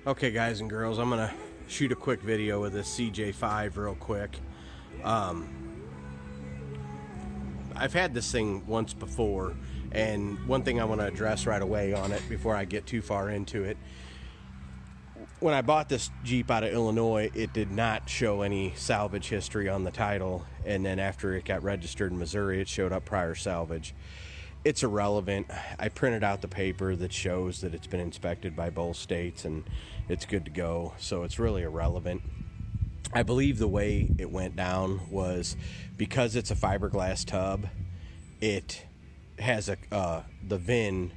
Okay, guys and girls, I'm gonna shoot a quick video with this CJ5 real quick. I've had this thing once before, and one thing I want to address right away on it before I get too far into it. When I bought this Jeep out of Illinois, it did not show any salvage history on the title, and then after it got registered in Missouri, it showed up prior salvage. It's irrelevant. I printed out the paper that shows that it's been inspected by both states and it's good to go, so it's really irrelevant. I believe the way it went down was because it's a fiberglass tub, it has the VIN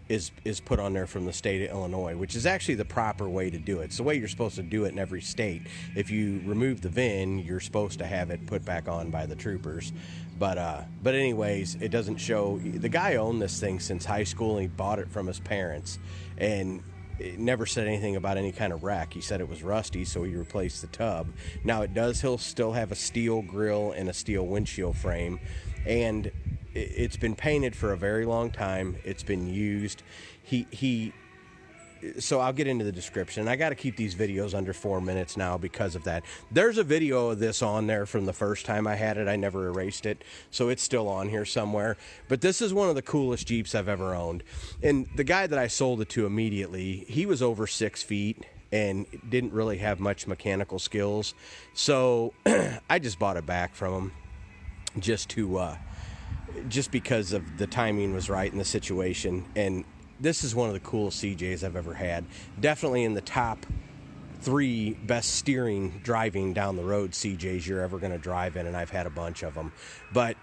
is put on there from the state of Illinois, which is actually the proper way to do it. It's the way you're supposed to do it in every state. If you remove the VIN, you're supposed to have it put back on by the troopers. But anyways, it doesn't show. The guy owned this thing since high school, and he bought it from his parents, and it never said anything about any kind of wreck. He said it was rusty, so he replaced the tub. Now he'll still have a steel grill and a steel windshield frame, and it's been painted for a very long time. It's been used. So I'll get into the description. I got to keep these videos under 4 minutes now because of that. There's a video of this on there from the first time I had it. I never erased it, so it's still on here somewhere. But this is one of the coolest Jeeps I've ever owned. And the guy that I sold it to immediately, he was over 6 feet and didn't really have much mechanical skills. So I just bought it back from him just because of the timing was right in the situation. And this is one of the coolest CJs I've ever had. Definitely in the top 3 best steering driving down the road CJs you're ever going to drive in, and I've had a bunch of them. But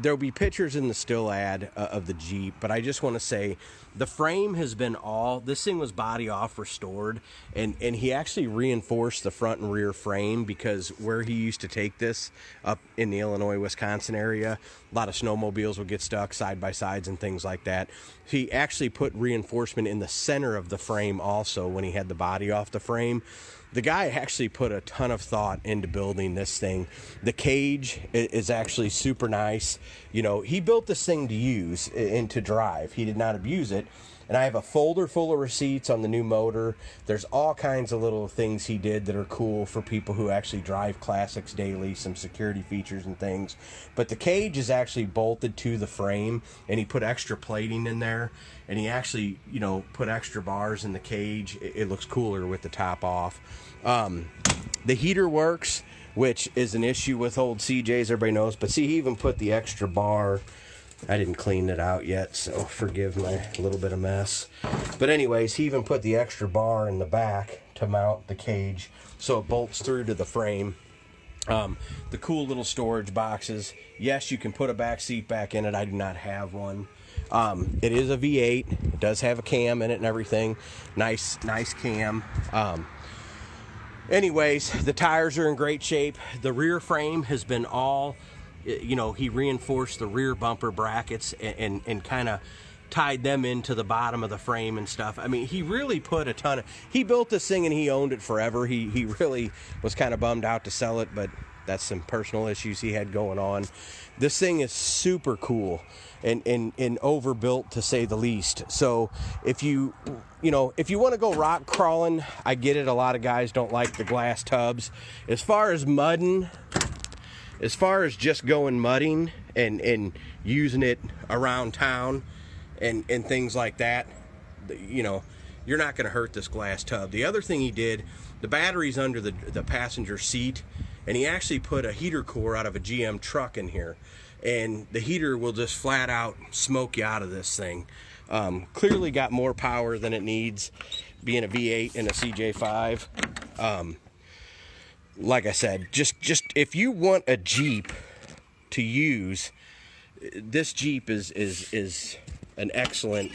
there'll be pictures in the still ad of the Jeep, but I just want to say the frame has been this thing was body off restored, and he actually reinforced the front and rear frame because where he used to take this up in the Illinois, Wisconsin area, a lot of snowmobiles would get stuck side by sides and things like that. He actually put reinforcement in the center of the frame also when he had the body off the frame. The guy actually put a ton of thought into building this thing. The cage is actually super nice. You know, he built this thing to use and to drive. He did not abuse it. And I have a folder full of receipts on the new motor. There's all kinds of little things he did that are cool for people who actually drive classics daily, some security features and things. But the cage is actually bolted to the frame, and he put extra plating in there. And he actually, put extra bars in the cage. It looks cooler with the top off. The heater works, which is an issue with old CJs, everybody knows. But see, he even put the extra bar. I didn't clean it out yet, so forgive my little bit of mess. But anyways, he even put the extra bar in the back to mount the cage so it bolts through to the frame. The cool little storage boxes. Yes, you can put a back seat back in it. I do not have one. It is a V8. It does have a cam in it and everything. Nice cam. Anyways, the tires are in great shape. The rear frame has been he reinforced the rear bumper brackets and kind of tied them into the bottom of the frame and stuff. I mean, he really put he built this thing and he owned it forever. He really was kind of bummed out to sell it, but that's some personal issues he had going on. This thing is super cool and overbuilt, to say the least. So if you want to go rock crawling, I get it. A lot of guys don't like the glass tubs. As far as just going mudding and using it around town and things like that, you're not going to hurt this glass tub. The other thing he did, the battery's under the passenger seat, and he actually put a heater core out of a GM truck in here. And the heater will just flat out smoke you out of this thing. Clearly got more power than it needs, being a V8 and a CJ5. Like I said, just if you want a Jeep to use, this Jeep is an excellent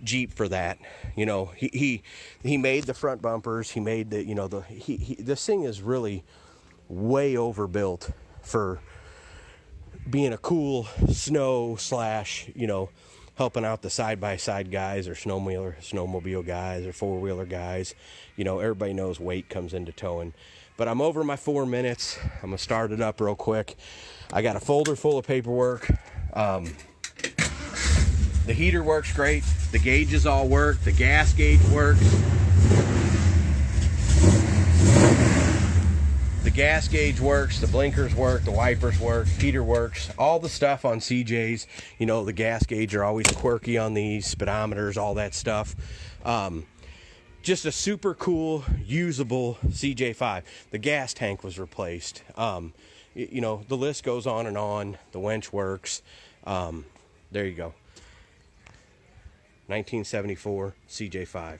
Jeep for that. He made the front bumpers. He made this thing is really way overbuilt for being a cool snow / helping out the side-by-side guys or snowmobile guys or four-wheeler guys. Everybody knows weight comes into towing. But I'm over my 4 minutes. I'm going to start it up real quick. I got a folder full of paperwork. The heater works great. The gauges all work. The gas gauge works. The gas gauge works, the blinkers work, the wipers work, heater works, all the stuff on CJs. You know, the gas gauge are always quirky on these, speedometers, all that stuff. Just a super cool, usable CJ5. The gas tank was replaced. You know, the list goes on and on. The winch works. There you go. 1974 CJ5.